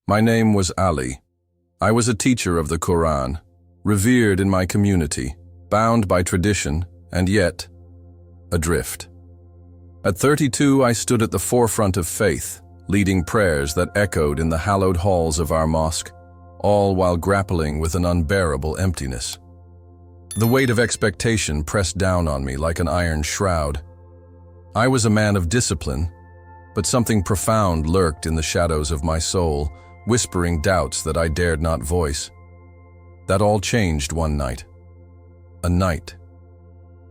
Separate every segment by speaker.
Speaker 1: My name was Ali. I was a teacher of the Quran, revered in my community, bound by tradition, and yet adrift. At 32, I stood at the forefront of faith, leading prayers that echoed in the hallowed halls of our mosque, all while grappling with an unbearable emptiness. The weight of expectation pressed down on me like an iron shroud. I was a man of discipline, but something profound lurked in the shadows of my soul, whispering doubts that I dared not voice. That all changed one night. A night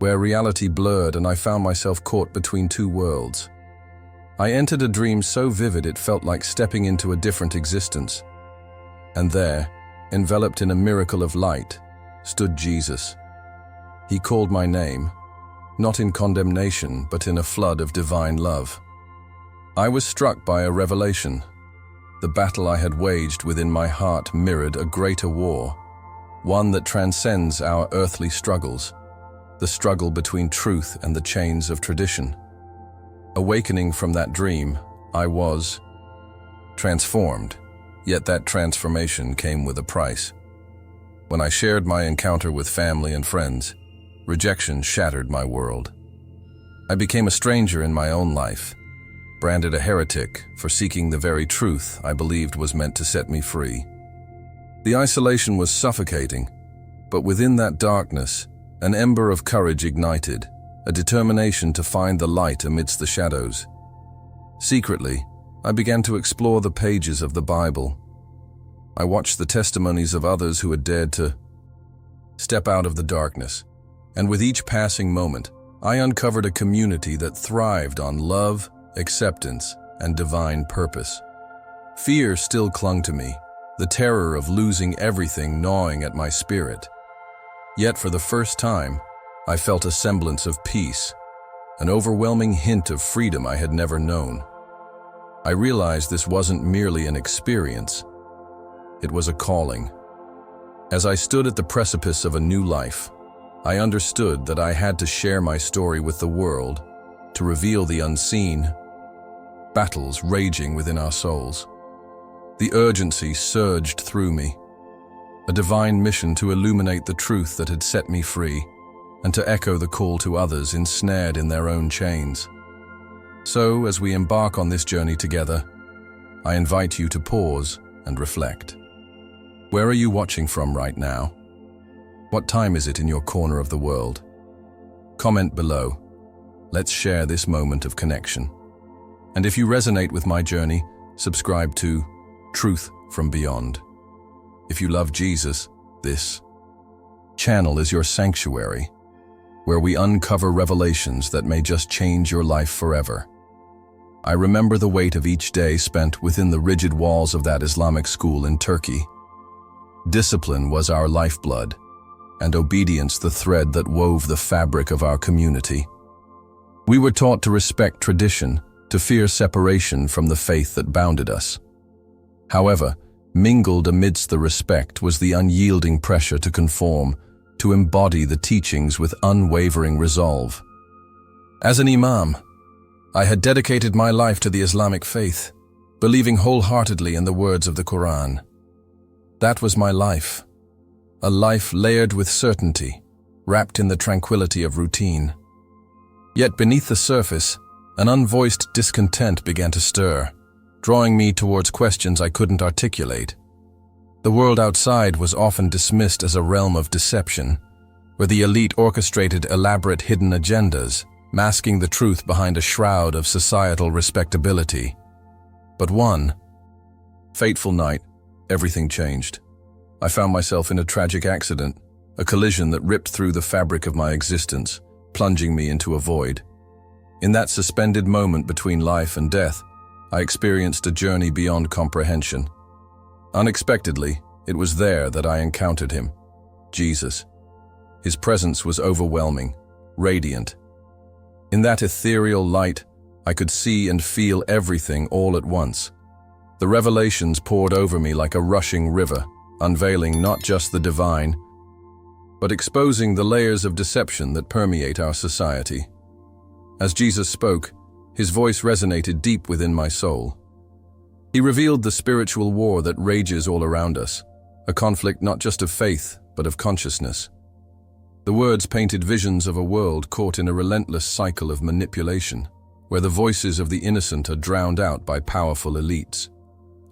Speaker 1: where reality blurred and I found myself caught between two worlds. I entered a dream so vivid it felt like stepping into a different existence. And there, enveloped in a miracle of light, stood Jesus. He called my name, not in condemnation, but in a flood of divine love. I was struck by a revelation. The battle I had waged within my heart mirrored a greater war, one that transcends our earthly struggles, the struggle between truth and the chains of tradition. Awakening from that dream, I was transformed, yet that transformation came with a price. When I shared my encounter with family and friends, rejection shattered my world. I became a stranger in my own life, branded a heretic for seeking the very truth I believed was meant to set me free. The isolation was suffocating, but within that darkness, an ember of courage ignited, a determination to find the light amidst the shadows. Secretly, I began to explore the pages of the Bible. I watched the testimonies of others who had dared to step out of the darkness, and with each passing moment, I uncovered a community that thrived on love, acceptance, and divine purpose. Fear still clung to me, the terror of losing everything gnawing at my spirit. Yet for the first time, I felt a semblance of peace, an overwhelming hint of freedom I had never known. I realized this wasn't merely an experience, it was a calling. As I stood at the precipice of a new life, I understood that I had to share my story with the world, to reveal the unseen battles raging within our souls. The urgency surged through me, a divine mission to illuminate the truth that had set me free, and to echo the call to others ensnared in their own chains. So, as we embark on this journey together, I invite you to pause and reflect. Where are you watching from right now? What time is it in your corner of the world? Comment below. Let's share this moment of connection. And if you resonate with my journey, subscribe to Truth from Beyond. If you love Jesus, this channel is your sanctuary, where we uncover revelations that may just change your life forever. I remember the weight of each day spent within the rigid walls of that Islamic school in Turkey. Discipline was our lifeblood, and obedience the thread that wove the fabric of our community. We were taught to respect tradition, to fear separation from the faith that bounded us. However, mingled amidst the respect was the unyielding pressure to conform, to embody the teachings with unwavering resolve. As an Imam, I had dedicated my life to the Islamic faith, believing wholeheartedly in the words of the Quran. That was my life, a life layered with certainty, wrapped in the tranquility of routine. Yet beneath the surface, an unvoiced discontent began to stir, drawing me towards questions I couldn't articulate. The world outside was often dismissed as a realm of deception, where the elite orchestrated elaborate hidden agendas, masking the truth behind a shroud of societal respectability. But one fateful night, everything changed. I found myself in a tragic accident, a collision that ripped through the fabric of my existence, plunging me into a void. In that suspended moment between life and death, I experienced a journey beyond comprehension. Unexpectedly, it was there that I encountered him, Jesus. His presence was overwhelming, radiant. In that ethereal light, I could see and feel everything all at once. The revelations poured over me like a rushing river, unveiling not just the divine, but exposing the layers of deception that permeate our society. As Jesus spoke, his voice resonated deep within my soul. He revealed the spiritual war that rages all around us, a conflict not just of faith, but of consciousness. The words painted visions of a world caught in a relentless cycle of manipulation, where the voices of the innocent are drowned out by powerful elites.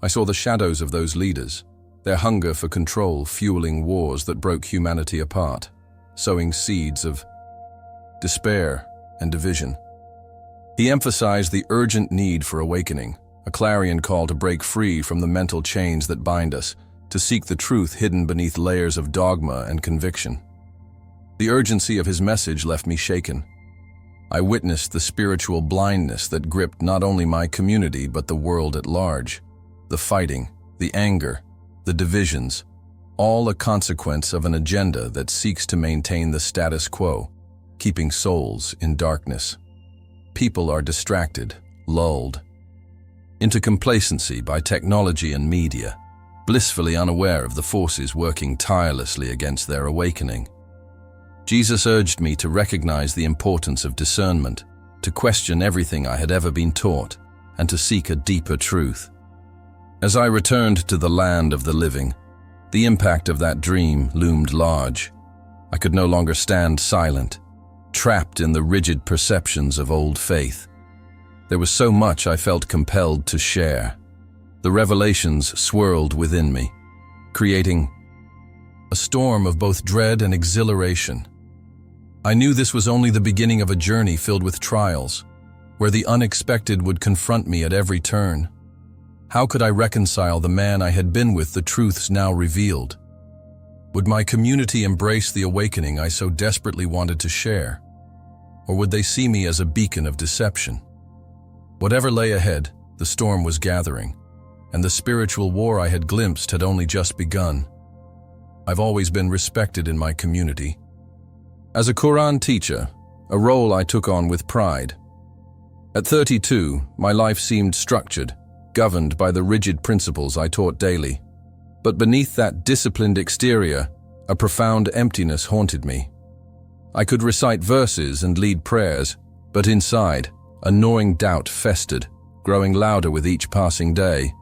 Speaker 1: I saw the shadows of those leaders, their hunger for control fueling wars that broke humanity apart, sowing seeds of despair and division. He emphasized the urgent need for awakening, a clarion call to break free from the mental chains that bind us, to seek the truth hidden beneath layers of dogma and conviction. The urgency of his message left me shaken. I witnessed the spiritual blindness that gripped not only my community but the world at large. The fighting, the anger, the divisions, all a consequence of an agenda that seeks to maintain the status quo, keeping souls in darkness. People are distracted, lulled into complacency by technology and media, blissfully unaware of the forces working tirelessly against their awakening. Jesus urged me to recognize the importance of discernment, to question everything I had ever been taught, and to seek a deeper truth. As I returned to the land of the living, the impact of that dream loomed large. I could no longer stand silent, trapped in the rigid perceptions of old faith. There was so much I felt compelled to share. The revelations swirled within me, creating a storm of both dread and exhilaration. I knew this was only the beginning of a journey filled with trials, where the unexpected would confront me at every turn. How could I reconcile the man I had been with the truths now revealed? Would my community embrace the awakening I so desperately wanted to share? Or would they see me as a beacon of deception? Whatever lay ahead, the storm was gathering, and the spiritual war I had glimpsed had only just begun. I've always been respected in my community. As a Quran teacher, a role I took on with pride. At 32, my life seemed structured, governed by the rigid principles I taught daily. But beneath that disciplined exterior, a profound emptiness haunted me. I could recite verses and lead prayers, but inside, a gnawing doubt festered, growing louder with each passing day.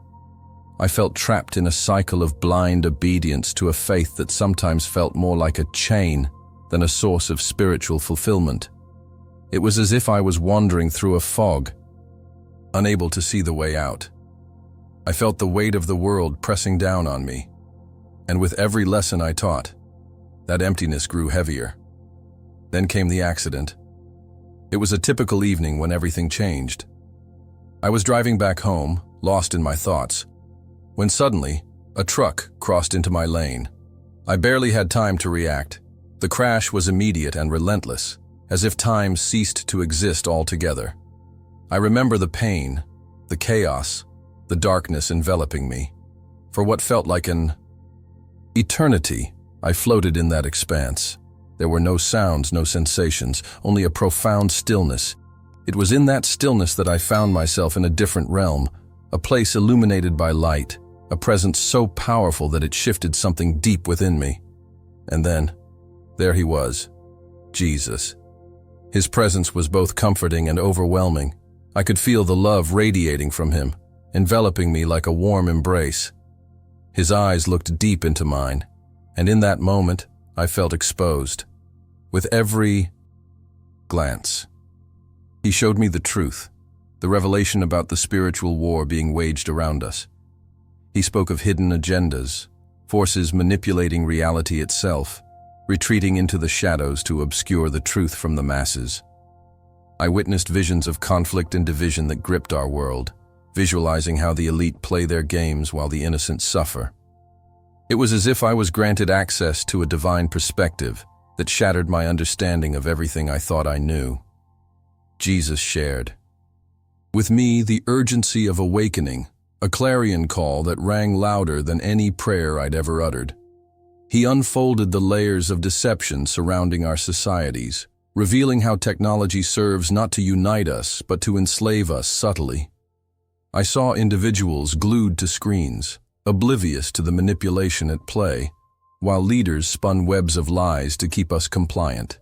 Speaker 1: I felt trapped in a cycle of blind obedience to a faith that sometimes felt more like a chain than a source of spiritual fulfillment. It was as if I was wandering through a fog, unable to see the way out. I felt the weight of the world pressing down on me, and with every lesson I taught, that emptiness grew heavier. Then came the accident. It was a typical evening when everything changed. I was driving back home, lost in my thoughts, when suddenly, a truck crossed into my lane. I barely had time to react. The crash was immediate and relentless, as if time ceased to exist altogether. I remember the pain, the chaos, the darkness enveloping me. For what felt like an eternity, I floated in that expanse. There were no sounds, no sensations, only a profound stillness. It was in that stillness that I found myself in a different realm, a place illuminated by light, a presence so powerful that it shifted something deep within me. And then, there he was, Jesus. His presence was both comforting and overwhelming. I could feel the love radiating from him, enveloping me like a warm embrace. His eyes looked deep into mine, and in that moment, I felt exposed. With every glance, he showed me the truth, the revelation about the spiritual war being waged around us. He spoke of hidden agendas, forces manipulating reality itself, retreating into the shadows to obscure the truth from the masses. I witnessed visions of conflict and division that gripped our world, visualizing how the elite play their games while the innocent suffer. It was as if I was granted access to a divine perspective that shattered my understanding of everything I thought I knew. Jesus shared with me the urgency of awakening, a clarion call that rang louder than any prayer I'd ever uttered. He unfolded the layers of deception surrounding our societies, revealing how technology serves not to unite us, but to enslave us subtly. I saw individuals glued to screens, oblivious to the manipulation at play, while leaders spun webs of lies to keep us compliant.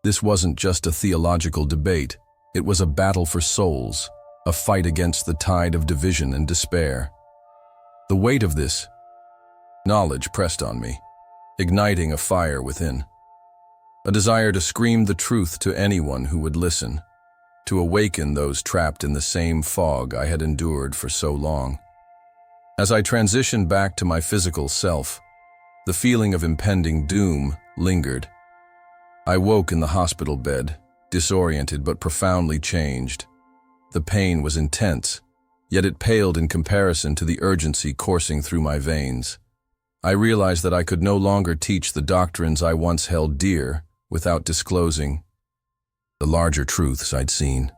Speaker 1: This wasn't just a theological debate, it was a battle for souls, a fight against the tide of division and despair. The weight of this knowledge pressed on me, igniting a fire within. A desire to scream the truth to anyone who would listen, to awaken those trapped in the same fog I had endured for so long. As I transitioned back to my physical self, the feeling of impending doom lingered. I woke in the hospital bed, disoriented but profoundly changed. The pain was intense, yet it paled in comparison to the urgency coursing through my veins. I realized that I could no longer teach the doctrines I once held dear without disclosing the larger truths I'd seen.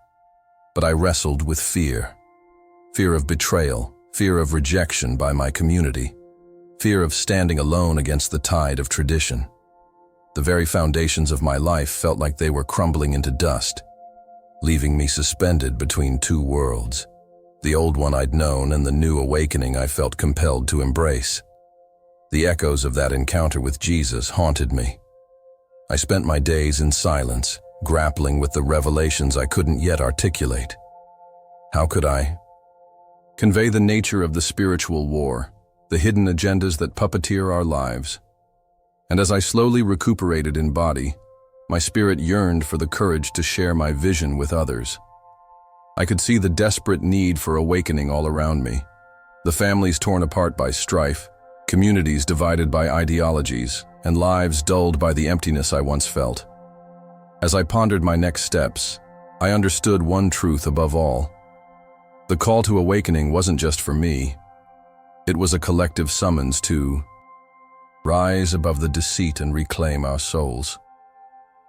Speaker 1: But I wrestled with fear. Fear of betrayal, fear of rejection by my community, fear of standing alone against the tide of tradition. The very foundations of my life felt like they were crumbling into dust, leaving me suspended between two worlds, the old one I'd known and the new awakening I felt compelled to embrace. The echoes of that encounter with Jesus haunted me. I spent my days in silence, grappling with the revelations I couldn't yet articulate. How could I convey the nature of the spiritual war, the hidden agendas that puppeteer our lives? And as I slowly recuperated in body, my spirit yearned for the courage to share my vision with others. I could see the desperate need for awakening all around me. The families torn apart by strife, communities divided by ideologies, and lives dulled by the emptiness I once felt. As I pondered my next steps, I understood one truth above all. The call to awakening wasn't just for me. It was a collective summons to rise above the deceit and reclaim our souls.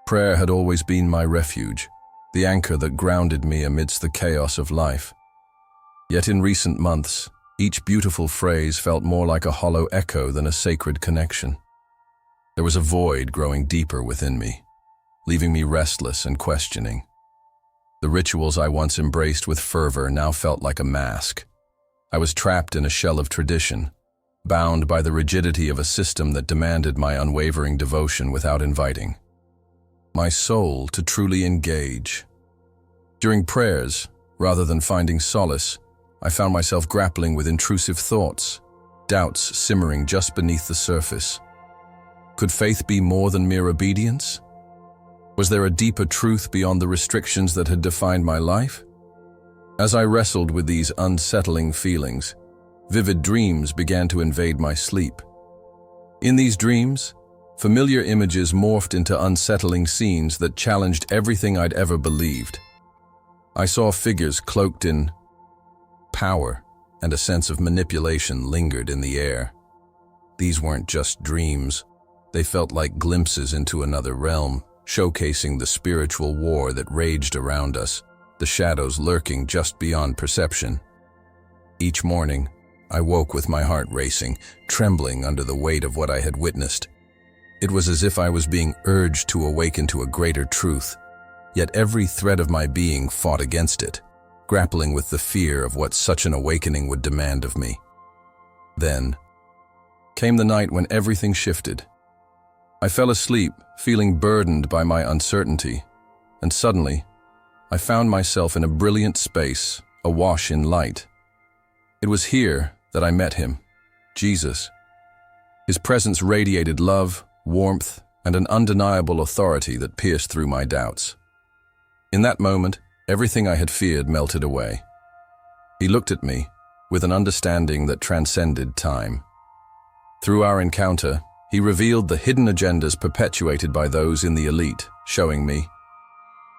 Speaker 1: Prayer had always been my refuge, the anchor that grounded me amidst the chaos of life. Yet in recent months, each beautiful phrase felt more like a hollow echo than a sacred connection. There was a void growing deeper within me, leaving me restless and questioning. The rituals I once embraced with fervor now felt like a mask. I was trapped in a shell of tradition, bound by the rigidity of a system that demanded my unwavering devotion without inviting my soul to truly engage. During prayers, rather than finding solace, I found myself grappling with intrusive thoughts, doubts simmering just beneath the surface. Could faith be more than mere obedience? Was there a deeper truth beyond the restrictions that had defined my life? As I wrestled with these unsettling feelings, vivid dreams began to invade my sleep. In these dreams, familiar images morphed into unsettling scenes that challenged everything I'd ever believed. I saw figures cloaked in power, and a sense of manipulation lingered in the air. These weren't just dreams. They felt like glimpses into another realm, showcasing the spiritual war that raged around us, the shadows lurking just beyond perception. Each morning, I woke with my heart racing, trembling under the weight of what I had witnessed. It was as if I was being urged to awaken to a greater truth, yet every thread of my being fought against it, grappling with the fear of what such an awakening would demand of me. Then came the night when everything shifted. I fell asleep, feeling burdened by my uncertainty, and suddenly, I found myself in a brilliant space, awash in light. It was here that I met him, Jesus. His presence radiated love, warmth, and an undeniable authority that pierced through my doubts. In that moment, everything I had feared melted away. He looked at me with an understanding that transcended time. Through our encounter, he revealed the hidden agendas perpetuated by those in the elite, showing me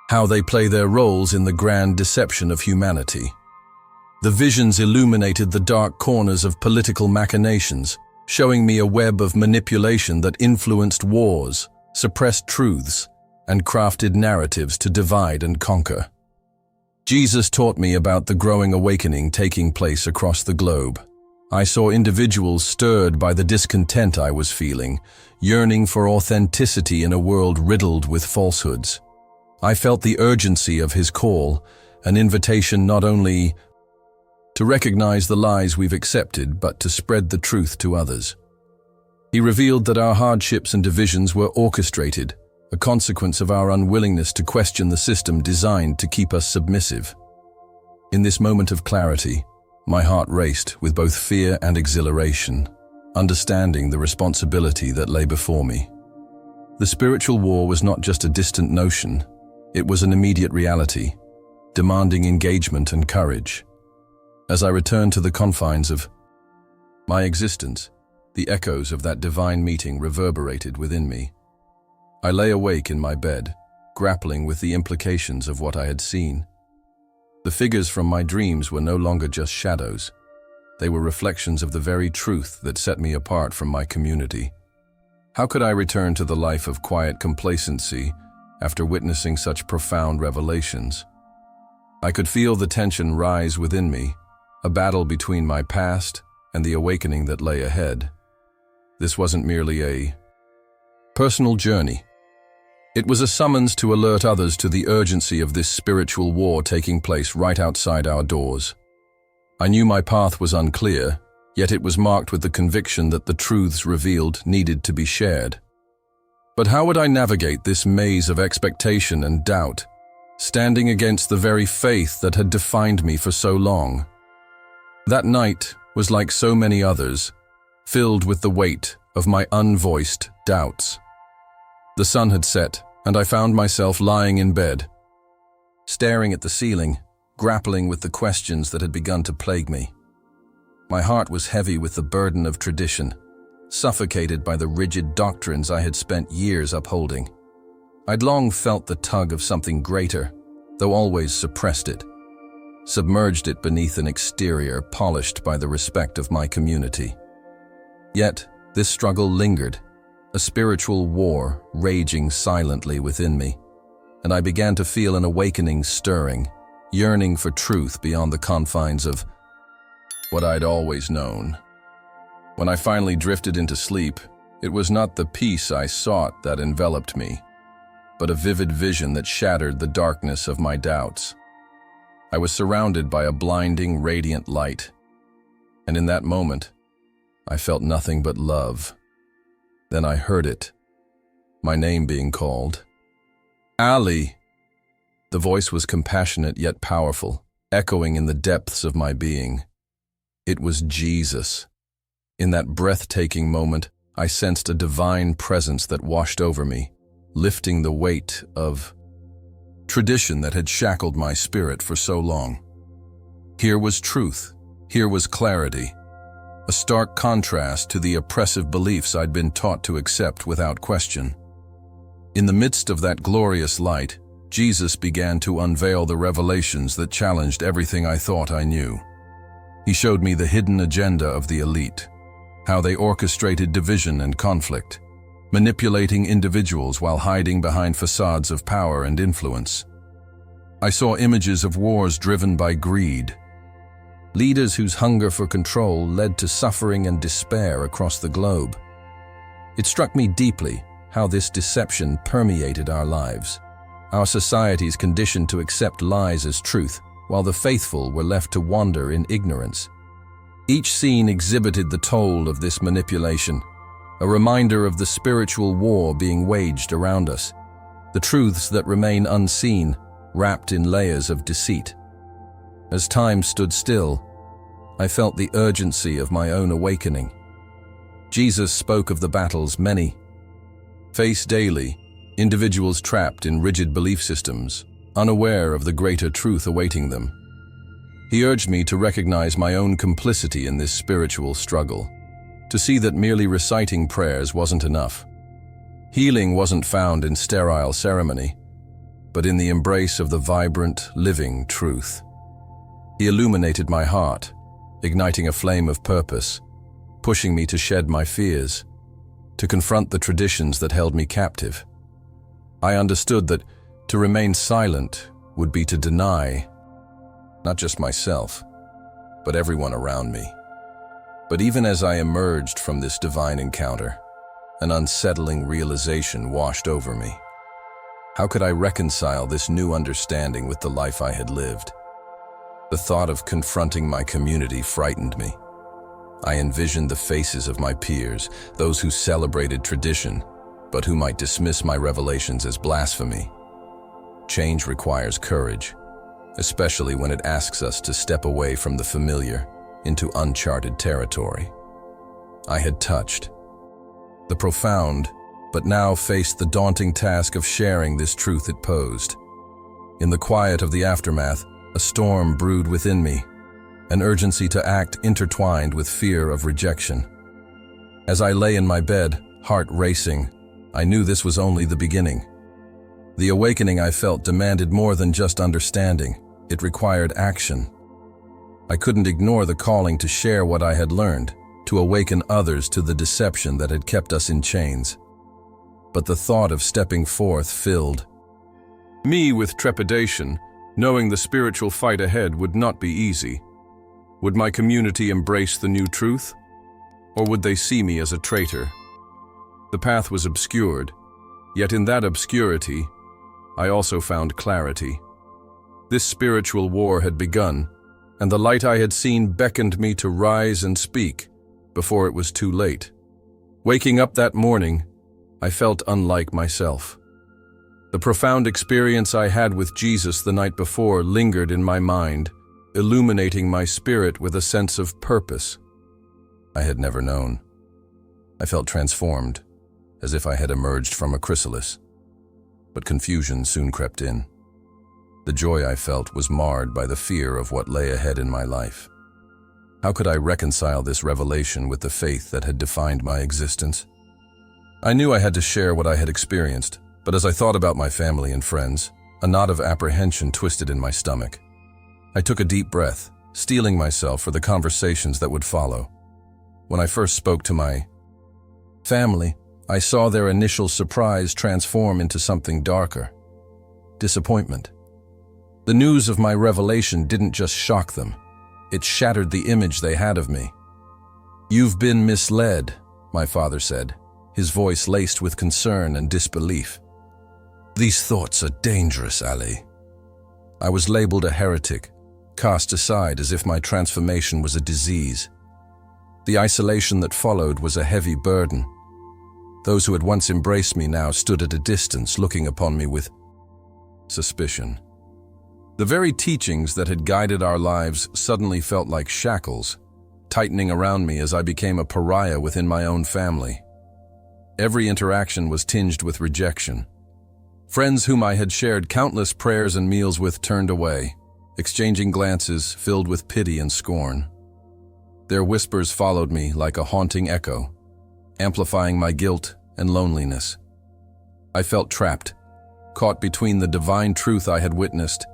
Speaker 1: how they play their roles in the grand deception of humanity. The visions illuminated the dark corners of political machinations, showing me a web of manipulation that influenced wars, suppressed truths, and crafted narratives to divide and conquer. Jesus taught me about the growing awakening taking place across the globe. I saw individuals stirred by the discontent I was feeling, yearning for authenticity in a world riddled with falsehoods. I felt the urgency of his call, an invitation not only to recognize the lies we've accepted, but to spread the truth to others. He revealed that our hardships and divisions were orchestrated, a consequence of our unwillingness to question the system designed to keep us submissive. In this moment of clarity, my heart raced with both fear and exhilaration, understanding the responsibility that lay before me. The spiritual war was not just a distant notion, it was an immediate reality, demanding engagement and courage. As I returned to the confines of my existence, the echoes of that divine meeting reverberated within me. I lay awake in my bed, grappling with the implications of what I had seen. The figures from my dreams were no longer just shadows. They were reflections of the very truth that set me apart from my community. How could I return to the life of quiet complacency after witnessing such profound revelations? I could feel the tension rise within me, a battle between my past and the awakening that lay ahead. This wasn't merely a personal journey. It was a summons to alert others to the urgency of this spiritual war taking place right outside our doors. I knew my path was unclear, yet it was marked with the conviction that the truths revealed needed to be shared. But how would I navigate this maze of expectation and doubt, standing against the very faith that had defined me for so long? That night was like so many others, filled with the weight of my unvoiced doubts. The sun had set, and I found myself lying in bed, staring at the ceiling, grappling with the questions that had begun to plague me. My heart was heavy with the burden of tradition, suffocated by the rigid doctrines I had spent years upholding. I'd long felt the tug of something greater, though always suppressed it, submerged it beneath an exterior polished by the respect of my community. Yet, this struggle lingered, a spiritual war raging silently within me, and I began to feel an awakening stirring, yearning for truth beyond the confines of what I'd always known. When I finally drifted into sleep, it was not the peace I sought that enveloped me, but a vivid vision that shattered the darkness of my doubts. I was surrounded by a blinding, radiant light, and in that moment, I felt nothing but love. Then I heard it, my name being called. Ali! The voice was compassionate yet powerful, echoing in the depths of my being. It was Jesus. In that breathtaking moment, I sensed a divine presence that washed over me, lifting the weight of tradition that had shackled my spirit for so long. Here was truth, here was clarity, a stark contrast to the oppressive beliefs I'd been taught to accept without question. In the midst of that glorious light, Jesus began to unveil the revelations that challenged everything I thought I knew. He showed me the hidden agenda of the elite, how they orchestrated division and conflict, manipulating individuals while hiding behind facades of power and influence. I saw images of wars driven by greed, leaders whose hunger for control led to suffering and despair across the globe. It struck me deeply how this deception permeated our lives. Our societies conditioned to accept lies as truth, while the faithful were left to wander in ignorance. Each scene exhibited the toll of this manipulation, a reminder of the spiritual war being waged around us, the truths that remain unseen, wrapped in layers of deceit. As time stood still, I felt the urgency of my own awakening. Jesus spoke of the battles many face daily, individuals trapped in rigid belief systems, unaware of the greater truth awaiting them. He urged me to recognize my own complicity in this spiritual struggle, to see that merely reciting prayers wasn't enough. Healing wasn't found in sterile ceremony, but in the embrace of the vibrant, living truth. He illuminated my heart, igniting a flame of purpose, pushing me to shed my fears, to confront the traditions that held me captive. I understood that to remain silent would be to deny not just myself, but everyone around me. But even as I emerged from this divine encounter, an unsettling realization washed over me. How could I reconcile this new understanding with the life I had lived? The thought of confronting my community frightened me. I envisioned the faces of my peers, those who celebrated tradition, but who might dismiss my revelations as blasphemy. Change requires courage, especially when it asks us to step away from the familiar into uncharted territory. I had touched the profound, but now faced the daunting task of sharing this truth it posed. In the quiet of the aftermath, a storm brewed within me, an urgency to act intertwined with fear of rejection. As I lay in my bed, heart racing, I knew this was only the beginning. The awakening I felt demanded more than just understanding. It required action. I couldn't ignore the calling to share what I had learned, to awaken others to the deception that had kept us in chains. But the thought of stepping forth filled me with trepidation, knowing the spiritual fight ahead would not be easy. Would my community embrace the new truth? Or would they see me as a traitor? The path was obscured, yet in that obscurity, I also found clarity. This spiritual war had begun, and the light I had seen beckoned me to rise and speak before it was too late. Waking up that morning, I felt unlike myself. The profound experience I had with Jesus the night before lingered in my mind, illuminating my spirit with a sense of purpose I had never known. I felt transformed, as if I had emerged from a chrysalis. But confusion soon crept in. The joy I felt was marred by the fear of what lay ahead in my life. How could I reconcile this revelation with the faith that had defined my existence? I knew I had to share what I had experienced, but as I thought about my family and friends, a knot of apprehension twisted in my stomach. I took a deep breath, steeling myself for the conversations that would follow. When I first spoke to my family, I saw their initial surprise transform into something darker: disappointment. The news of my revelation didn't just shock them, it shattered the image they had of me. "You've been misled," my father said, his voice laced with concern and disbelief. "These thoughts are dangerous, Ali." I was labeled a heretic, cast aside as if my transformation was a disease. The isolation that followed was a heavy burden. Those who had once embraced me now stood at a distance, looking upon me with suspicion. The very teachings that had guided our lives suddenly felt like shackles, tightening around me as I became a pariah within my own family. Every interaction was tinged with rejection. Friends whom I had shared countless prayers and meals with turned away, exchanging glances filled with pity and scorn. Their whispers followed me like a haunting echo, amplifying my guilt and loneliness. I felt trapped, caught between the divine truth I had witnessed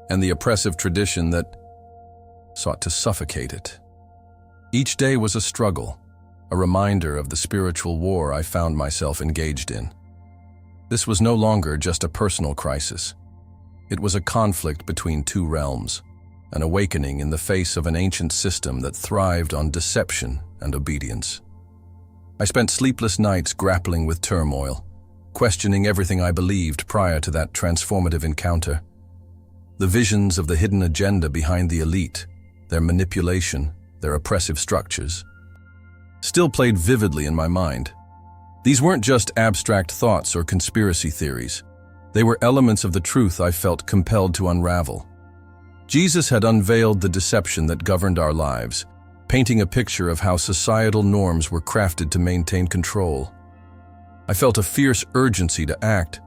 Speaker 1: and the oppressive tradition that sought to suffocate it. Each day was a struggle, a reminder of the spiritual war I found myself engaged in. This was no longer just a personal crisis. It was a conflict between two realms, an awakening in the face of an ancient system that thrived on deception and obedience. I spent sleepless nights grappling with turmoil, questioning everything I believed prior to that transformative encounter. The visions of the hidden agenda behind the elite, their manipulation, their oppressive structures, still played vividly in my mind. These weren't just abstract thoughts or conspiracy theories. They were elements of the truth I felt compelled to unravel. Jesus had unveiled the deception that governed our lives, painting a picture of how societal norms were crafted to maintain control. I felt a fierce urgency to act,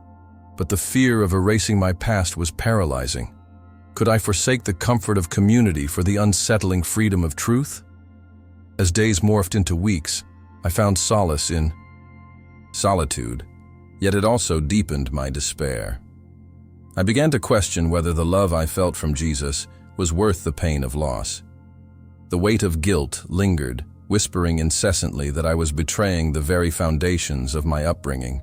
Speaker 1: but the fear of erasing my past was paralyzing. Could I forsake the comfort of community for the unsettling freedom of truth? As days morphed into weeks, I found solace in solitude, yet it also deepened my despair. I began to question whether the love I felt from Jesus was worth the pain of loss. The weight of guilt lingered, whispering incessantly that I was betraying the very foundations of my upbringing.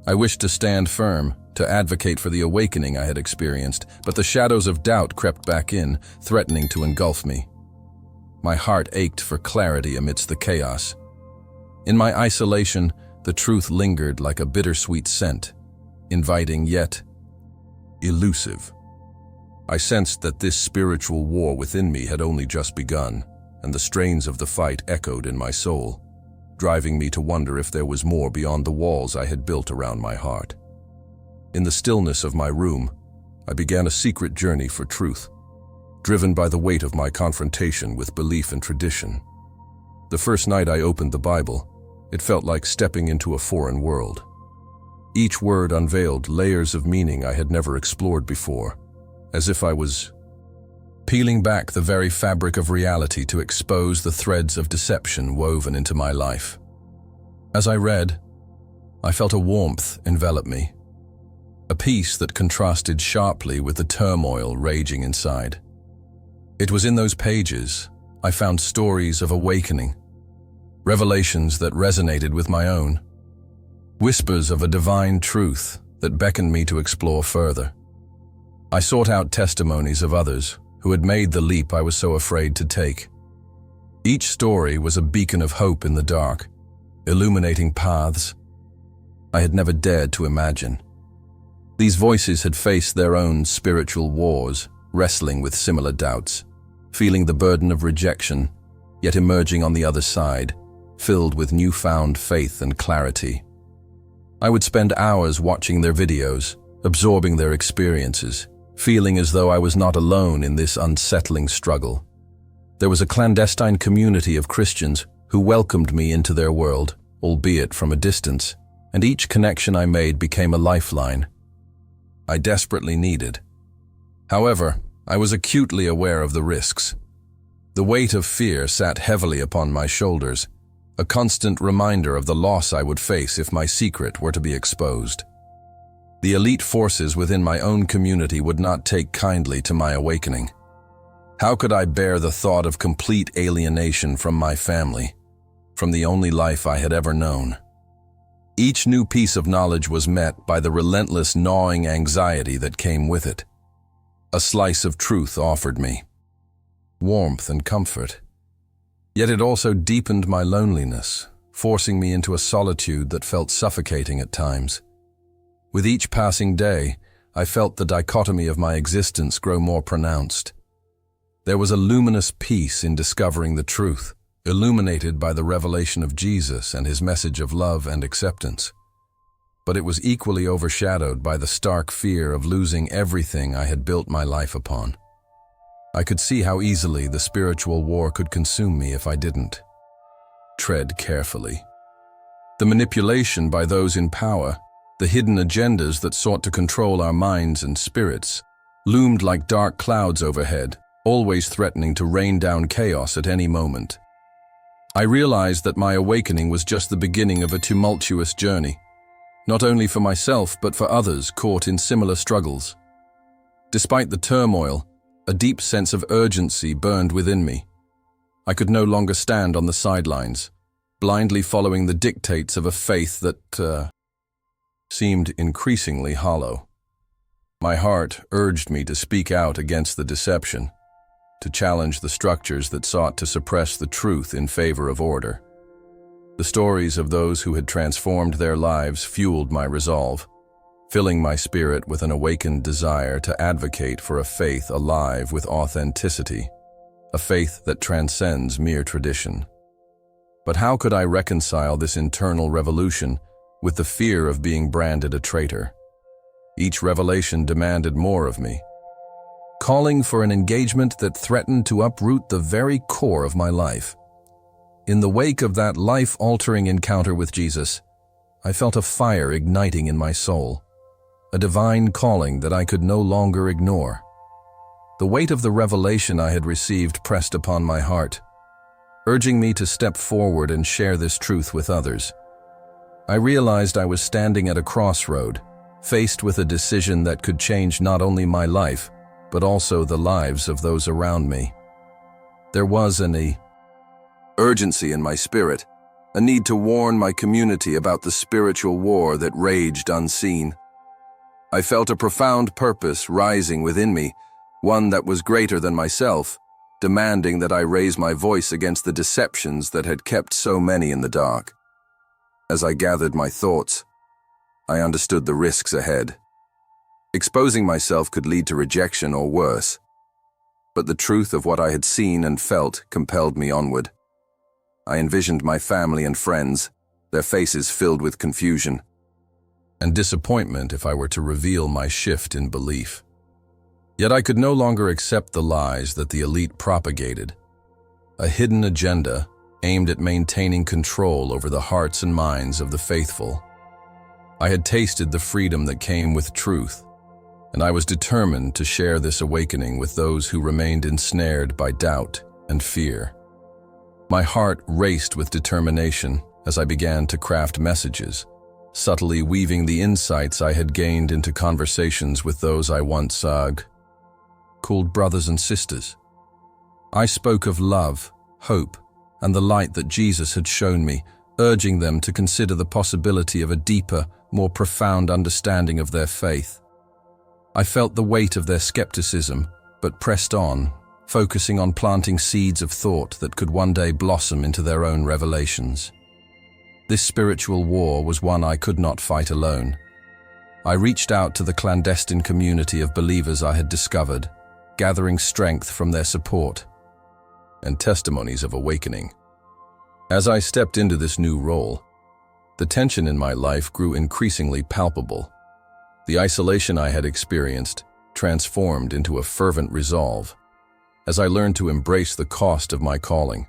Speaker 1: I wished to stand firm, to advocate for the awakening I had experienced, but the shadows of doubt crept back in, threatening to engulf me. My heart ached for clarity amidst the chaos. In my isolation, the truth lingered like a bittersweet scent, inviting yet elusive. I sensed that this spiritual war within me had only just begun, and the strains of the fight echoed in my soul, driving me to wonder if there was more beyond the walls I had built around my heart. In the stillness of my room, I began a secret journey for truth, driven by the weight of my confrontation with belief and tradition. The first night I opened the Bible, it felt like stepping into a foreign world. Each word unveiled layers of meaning I had never explored before, as if I was peeling back the very fabric of reality to expose the threads of deception woven into my life. As I read, I felt a warmth envelop me, a peace that contrasted sharply with the turmoil raging inside. It was in those pages I found stories of awakening, revelations that resonated with my own, whispers of a divine truth that beckoned me to explore further. I sought out testimonies of others who had made the leap I was so afraid to take. Each story was a beacon of hope in the dark, illuminating paths I had never dared to imagine. These voices had faced their own spiritual wars, wrestling with similar doubts, feeling the burden of rejection, yet emerging on the other side, filled with newfound faith and clarity. I would spend hours watching their videos, absorbing their experiences, feeling as though I was not alone in this unsettling struggle. There was a clandestine community of Christians who welcomed me into their world, albeit from a distance, and each connection I made became a lifeline I desperately needed. However, I was acutely aware of the risks. The weight of fear sat heavily upon my shoulders, a constant reminder of the loss I would face if my secret were to be exposed. The elite forces within my own community would not take kindly to my awakening. How could I bear the thought of complete alienation from my family, from the only life I had ever known? Each new piece of knowledge was met by the relentless gnawing anxiety that came with it. A slice of truth offered me warmth and comfort. Yet it also deepened my loneliness, forcing me into a solitude that felt suffocating at times. With each passing day, I felt the dichotomy of my existence grow more pronounced. There was a luminous peace in discovering the truth, illuminated by the revelation of Jesus and his message of love and acceptance. But it was equally overshadowed by the stark fear of losing everything I had built my life upon. I could see how easily the spiritual war could consume me if I didn't tread carefully. The manipulation by those in power, the hidden agendas that sought to control our minds and spirits, loomed like dark clouds overhead, always threatening to rain down chaos at any moment. I realized that my awakening was just the beginning of a tumultuous journey, not only for myself but for others caught in similar struggles. Despite the turmoil, a deep sense of urgency burned within me. I could no longer stand on the sidelines, blindly following the dictates of a faith that seemed increasingly hollow. My heart urged me to speak out against the deception, to challenge the structures that sought to suppress the truth in favor of order. The stories of those who had transformed their lives fueled my resolve, filling my spirit with an awakened desire to advocate for a faith alive with authenticity, a faith that transcends mere tradition. But how could I reconcile this internal revolution with the fear of being branded a traitor? Each revelation demanded more of me, calling for an engagement that threatened to uproot the very core of my life. In the wake of that life-altering encounter with Jesus, I felt a fire igniting in my soul, a divine calling that I could no longer ignore. The weight of the revelation I had received pressed upon my heart, urging me to step forward and share this truth with others. I realized I was standing at a crossroad, faced with a decision that could change not only my life, but also the lives of those around me. There was an urgency in my spirit, a need to warn my community about the spiritual war that raged unseen. I felt a profound purpose rising within me, one that was greater than myself, demanding that I raise my voice against the deceptions that had kept so many in the dark. As I gathered my thoughts, I understood the risks ahead. Exposing myself could lead to rejection or worse, but the truth of what I had seen and felt compelled me onward. I envisioned my family and friends, their faces filled with confusion and disappointment if I were to reveal my shift in belief. Yet I could no longer accept the lies that the elite propagated, a hidden agenda aimed at maintaining control over the hearts and minds of the faithful. I had tasted the freedom that came with truth, and I was determined to share this awakening with those who remained ensnared by doubt and fear. My heart raced with determination as I began to craft messages, subtly weaving the insights I had gained into conversations with those I once called brothers and sisters. I spoke of love, hope, and the light that Jesus had shown me, urging them to consider the possibility of a deeper, more profound understanding of their faith. I felt the weight of their skepticism, but pressed on, focusing on planting seeds of thought that could one day blossom into their own revelations. This spiritual war was one I could not fight alone. I reached out to the clandestine community of believers I had discovered, gathering strength from their support and testimonies of awakening. As I stepped into this new role, the tension in my life grew increasingly palpable. The isolation I had experienced transformed into a fervent resolve as I learned to embrace the cost of my calling.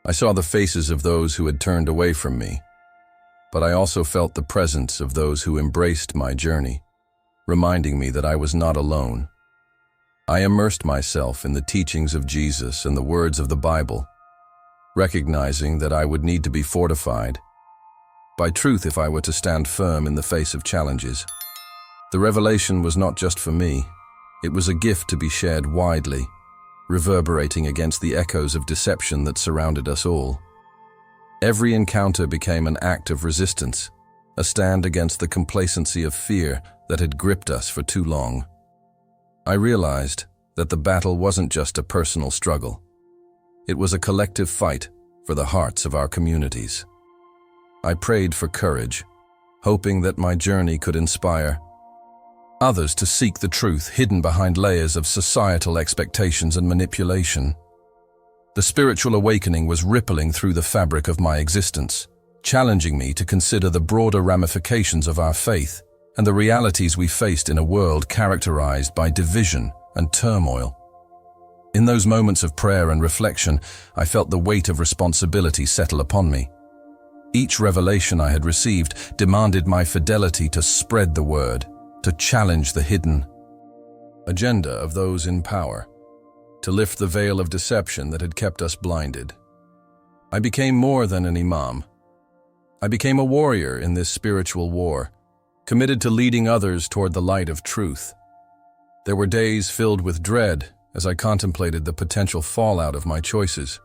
Speaker 1: I saw the faces of those who had turned away from me, but I also felt the presence of those who embraced my journey, reminding me that I was not alone. I immersed myself in the teachings of Jesus and the words of the Bible, recognizing that I would need to be fortified by truth if I were to stand firm in the face of challenges. The revelation was not just for me, it was a gift to be shared widely, reverberating against the echoes of deception that surrounded us all. Every encounter became an act of resistance, a stand against the complacency of fear that had gripped us for too long. I realized that the battle wasn't just a personal struggle. It was a collective fight for the hearts of our communities. I prayed for courage, hoping that my journey could inspire others to seek the truth hidden behind layers of societal expectations and manipulation. The spiritual awakening was rippling through the fabric of my existence, challenging me to consider the broader ramifications of our faith and the realities we faced in a world characterized by division and turmoil. In those moments of prayer and reflection, I felt the weight of responsibility settle upon me. Each revelation I had received demanded my fidelity to spread the word, to challenge the hidden agenda of those in power, to lift the veil of deception that had kept us blinded. I became more than an imam. I became a warrior in this spiritual war, committed to leading others toward the light of truth. There were days filled with dread as I contemplated the potential fallout of my choices,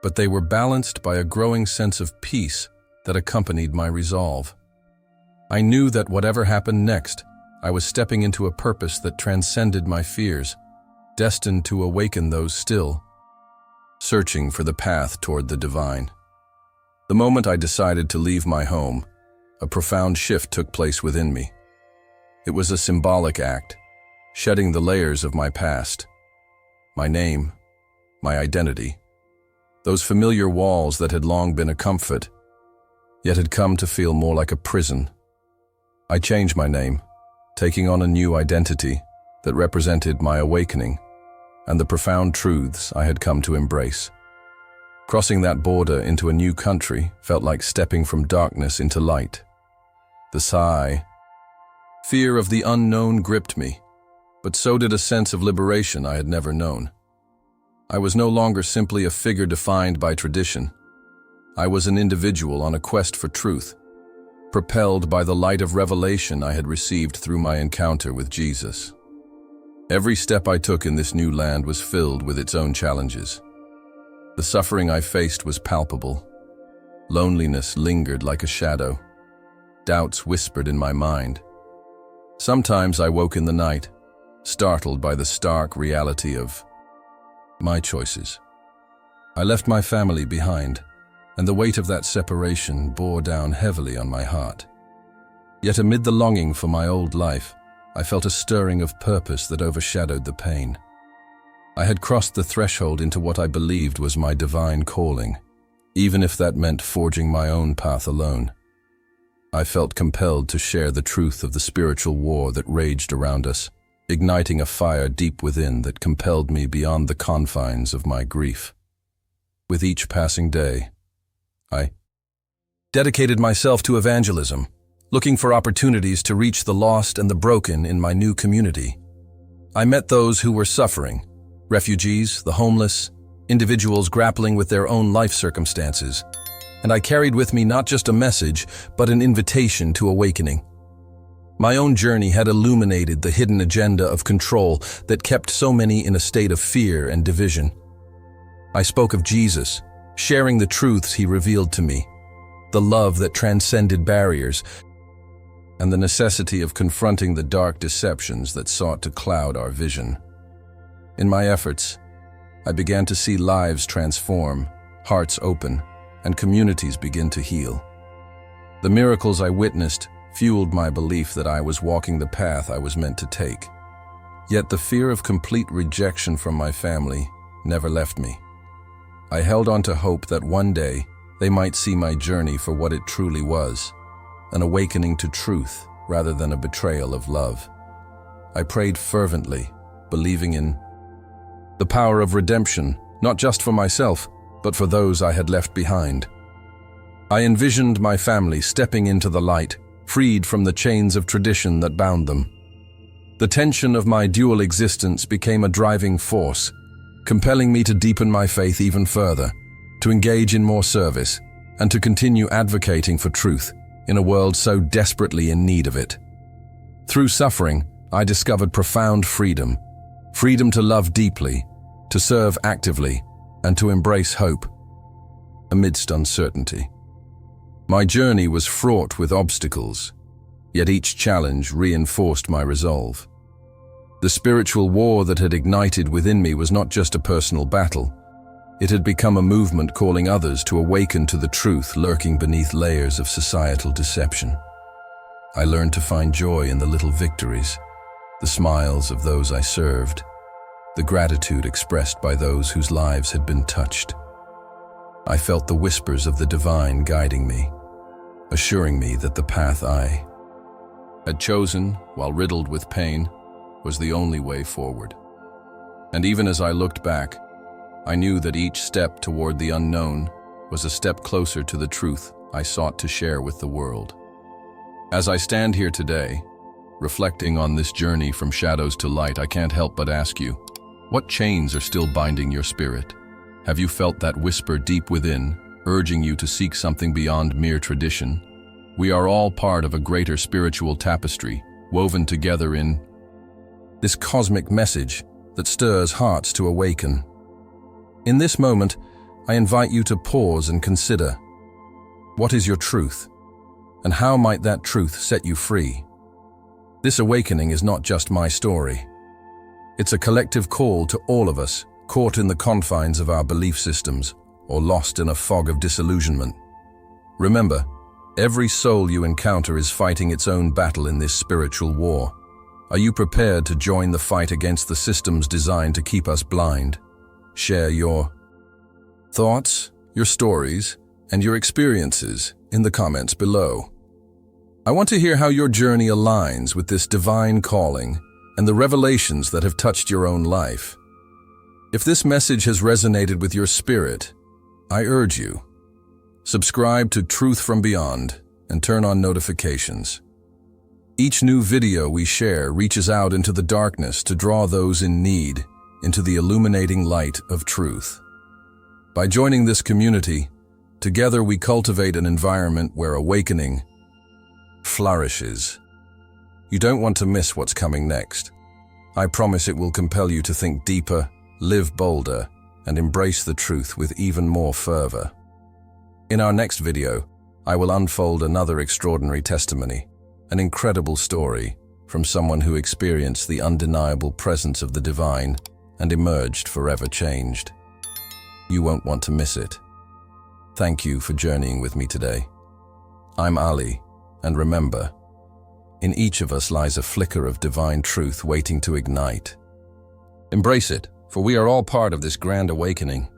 Speaker 1: but they were balanced by a growing sense of peace that accompanied my resolve. I knew that whatever happened next, I was stepping into a purpose that transcended my fears, destined to awaken those still searching for the path toward the divine. The moment I decided to leave my home, a profound shift took place within me. It was a symbolic act, shedding the layers of my past, my name, my identity, those familiar walls that had long been a comfort, yet had come to feel more like a prison. I changed my name, taking on a new identity that represented my awakening and the profound truths I had come to embrace. Crossing that border into a new country felt like stepping from darkness into light. The fear of the unknown gripped me, but so did a sense of liberation I had never known. I was no longer simply a figure defined by tradition. I was an individual on a quest for truth, propelled by the light of revelation I had received through my encounter with Jesus. Every step I took in this new land was filled with its own challenges. The suffering I faced was palpable. Loneliness lingered like a shadow. Doubts whispered in my mind. Sometimes I woke in the night, startled by the stark reality of my choices. I left my family behind, and the weight of that separation bore down heavily on my heart. Yet amid the longing for my old life, I felt a stirring of purpose that overshadowed the pain. I had crossed the threshold into what I believed was my divine calling, even if that meant forging my own path alone. I felt compelled to share the truth of the spiritual war that raged around us, igniting a fire deep within that compelled me beyond the confines of my grief. With each passing day, I dedicated myself to evangelism, looking for opportunities to reach the lost and the broken in my new community. I met those who were suffering, refugees, the homeless, individuals grappling with their own life circumstances, and I carried with me not just a message, but an invitation to awakening. My own journey had illuminated the hidden agenda of control that kept so many in a state of fear and division. I spoke of Jesus, sharing the truths he revealed to me, the love that transcended barriers, and the necessity of confronting the dark deceptions that sought to cloud our vision. In my efforts, I began to see lives transform, hearts open, and communities begin to heal. The miracles I witnessed fueled my belief that I was walking the path I was meant to take. Yet the fear of complete rejection from my family never left me. I held on to hope that one day they might see my journey for what it truly was, an awakening to truth rather than a betrayal of love. I prayed fervently, believing in the power of redemption, not just for myself, but for those I had left behind. I envisioned my family stepping into the light, freed from the chains of tradition that bound them. The tension of my dual existence became a driving force, compelling me to deepen my faith even further, to engage in more service, and to continue advocating for truth in a world so desperately in need of it. Through suffering, I discovered profound freedom to love deeply, to serve actively, and to embrace hope amidst uncertainty. My journey was fraught with obstacles, yet each challenge reinforced my resolve. The spiritual war that had ignited within me was not just a personal battle. It had become a movement calling others to awaken to the truth lurking beneath layers of societal deception. I learned to find joy in the little victories, the smiles of those I served, the gratitude expressed by those whose lives had been touched. I felt the whispers of the divine guiding me, assuring me that the path I had chosen, while riddled with pain, was the only way forward. And even as I looked back, I knew that each step toward the unknown was a step closer to the truth I sought to share with the world. As I stand here today, reflecting on this journey from shadows to light, I can't help but ask you, what chains are still binding your spirit? Have you felt that whisper deep within, urging you to seek something beyond mere tradition? We are all part of a greater spiritual tapestry, woven together in this cosmic message that stirs hearts to awaken. In this moment, I invite you to pause and consider, what is your truth, and how might that truth set you free? This awakening is not just my story. It's a collective call to all of us, caught in the confines of our belief systems, or lost in a fog of disillusionment. Remember, every soul you encounter is fighting its own battle in this spiritual war. Are you prepared to join the fight against the systems designed to keep us blind? Share your thoughts, your stories, and your experiences in the comments below. I want to hear how your journey aligns with this divine calling and the revelations that have touched your own life. If this message has resonated with your spirit, I urge you, subscribe to Truth from Beyond and turn on notifications. Each new video we share reaches out into the darkness to draw those in need into the illuminating light of truth. By joining this community, together we cultivate an environment where awakening flourishes. You don't want to miss what's coming next. I promise it will compel you to think deeper, live bolder, and embrace the truth with even more fervor. In our next video, I will unfold another extraordinary testimony, an incredible story from someone who experienced the undeniable presence of the divine and emerged forever changed. You won't want to miss it. Thank you for journeying with me today. I'm Ali, and remember, in each of us lies a flicker of divine truth waiting to ignite. Embrace it, for we are all part of this grand awakening.